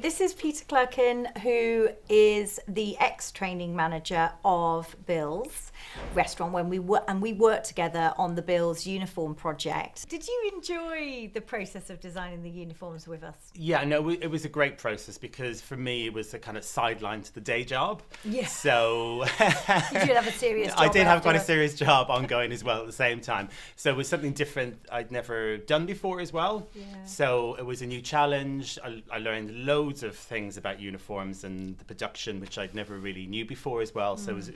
This is Peter Clerkin, who is the ex-training manager of Bill's restaurant when we worked together on the Bill's uniform project. Did you enjoy the process of designing the uniforms with us? Yeah, no, it was a great process because for me it was a kind of sideline to the day job. Yeah. So you did have a serious job. I did have quite a serious job ongoing as well at the same time. So it was something different I'd never done before as well. Yeah. So it was a new challenge. I learned loads of things about uniforms and the production, which I'd never really knew before as well. So it was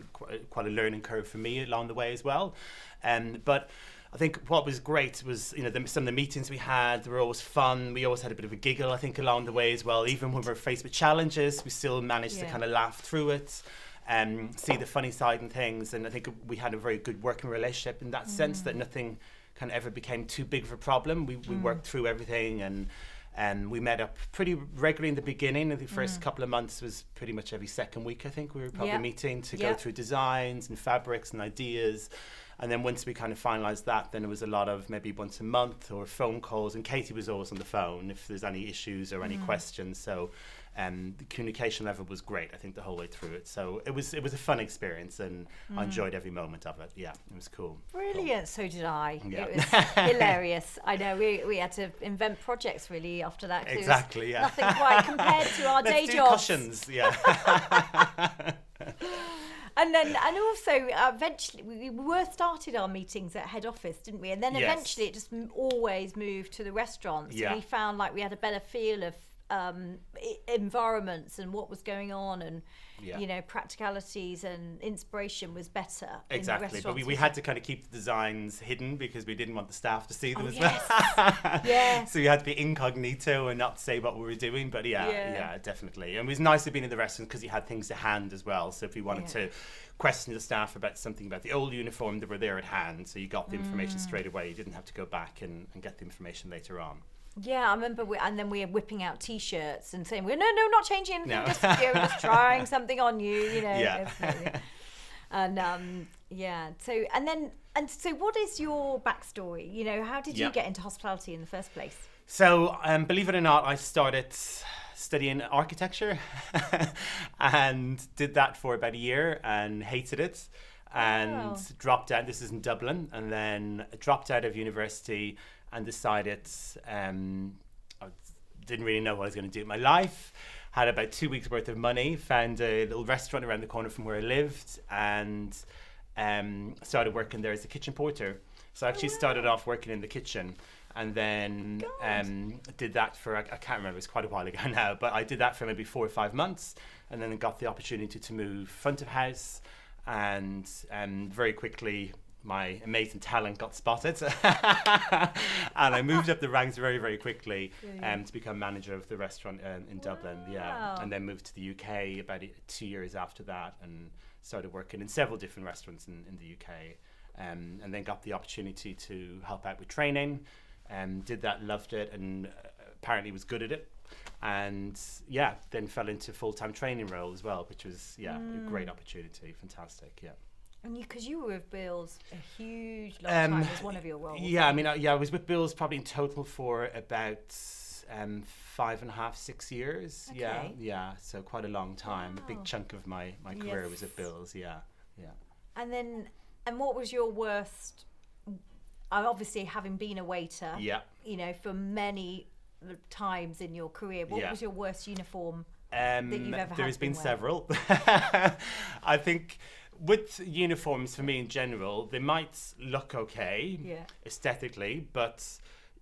quite a learning curve for me along the way as well. But I think what was great was, some of the meetings we had, they were always fun. We always had a bit of a giggle, I think, along the way as well. Even when we were faced with challenges, we still managed to kind of laugh through it and see the funny side and things. And I think we had a very good working relationship in that sense, that nothing kind of ever became too big of a problem. We worked through everything, and we met up pretty regularly in the beginning. The first couple of months was pretty much every second week, I think we were probably meeting to go through designs and fabrics and ideas. And then once we kind of finalised that, then it was a lot of maybe once a month or phone calls. And Katie was always on the phone if there's any issues or any questions. So the communication level was great, I think, the whole way through it. So it was a fun experience, and I enjoyed every moment of it. Yeah, it was cool. Brilliant. Cool. So did I. Yeah. It was hilarious. I know we had to invent projects really after that. Exactly, yeah. Nothing quite compared to our day jobs. Cushions, yeah. And also eventually we were started our meetings at head office, didn't we? And then eventually it just always moved to the restaurants. Yeah. And we found like we had a better feel of environments and what was going on, and practicalities and inspiration was better. Exactly, but we had to kind of keep the designs hidden because we didn't want the staff to see them as well. So we had to be incognito and not say what we were doing. But yeah, definitely. And it was nice to be in the restaurant because you had things to hand as well. So if we wanted to question the staff about something about the old uniform, they were there at hand. So you got the information straight away. You didn't have to go back and get the information later on. Yeah, I remember, and then we were whipping out T-shirts and saying, "No, not changing anything. No. Just trying something on you, Yeah. And so what is your backstory? How did you get into hospitality in the first place? So, believe it or not, I started studying architecture and did that for about a year and hated it. And dropped out. This is in Dublin, and then dropped out of university and decided I didn't really know what I was going to do with my life. Had about 2 weeks worth of money, found a little restaurant around the corner from where I lived, and started working there as a kitchen porter. So I actually started off working in the kitchen, and then did that for, I can't remember, it was quite a while ago now, but I did that for maybe 4 or 5 months, and then got the opportunity to move front of house. And very quickly, my amazing talent got spotted, and I moved up the ranks very, very quickly to become manager of the restaurant in Dublin. Yeah, and then moved to the UK about 2 years after that, and started working in several different restaurants in the UK, and then got the opportunity to help out with training, did that, loved it, and apparently was good at it. And then fell into full-time training role as well, which was a great opportunity. Fantastic. And because you were with Bill's a huge long time as one of your roles. I was with Bill's probably in total for about 5.5, 6 years. Okay. So quite a long time. Wow. A big chunk of my career was at Bill's. And what was your worst? Obviously, having been a waiter. For many times in your career, what was your worst uniform that you've ever had? There's been wear? several. I think with uniforms, for me in general, they might look okay aesthetically, but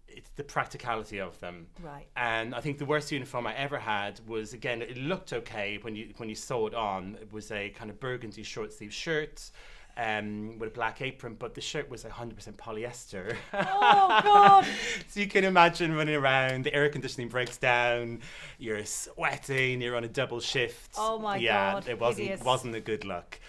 it's the practicality of them. Right. And I think the worst uniform I ever had was, again, it looked okay when you saw it on. It was a kind of burgundy short sleeve shirt. With a black apron, but the shirt was 100% polyester. Oh God! So you can imagine running around, the air conditioning breaks down, you're sweating, you're on a double shift. Oh my God! It wasn't a good look.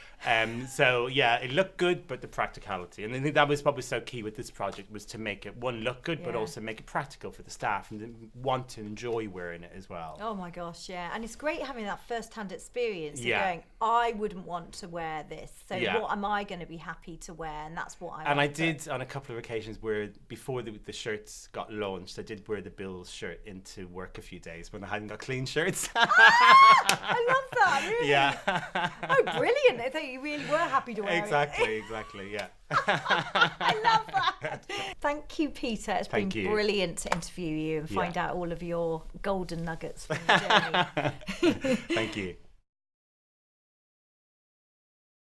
So yeah, it looked good, but the practicality, and I think that was probably so key with this project, was to make it one look good, but also make it practical for the staff and then want to enjoy wearing it as well. Oh my gosh, yeah. And it's great having that first-hand experience of going, I wouldn't want to wear this, so what am I going to be happy to wear? And that's what I did on a couple of occasions where before the shirts got launched, I did wear the Bills shirt into work a few days when I hadn't got clean shirts. I love that, really. Yeah. Oh, brilliant. I thought you really were happy to wear it. Exactly, yeah. I love that. Thank you, Peter. It's been brilliant to interview you and find out all of your golden nuggets from the journey. Thank you.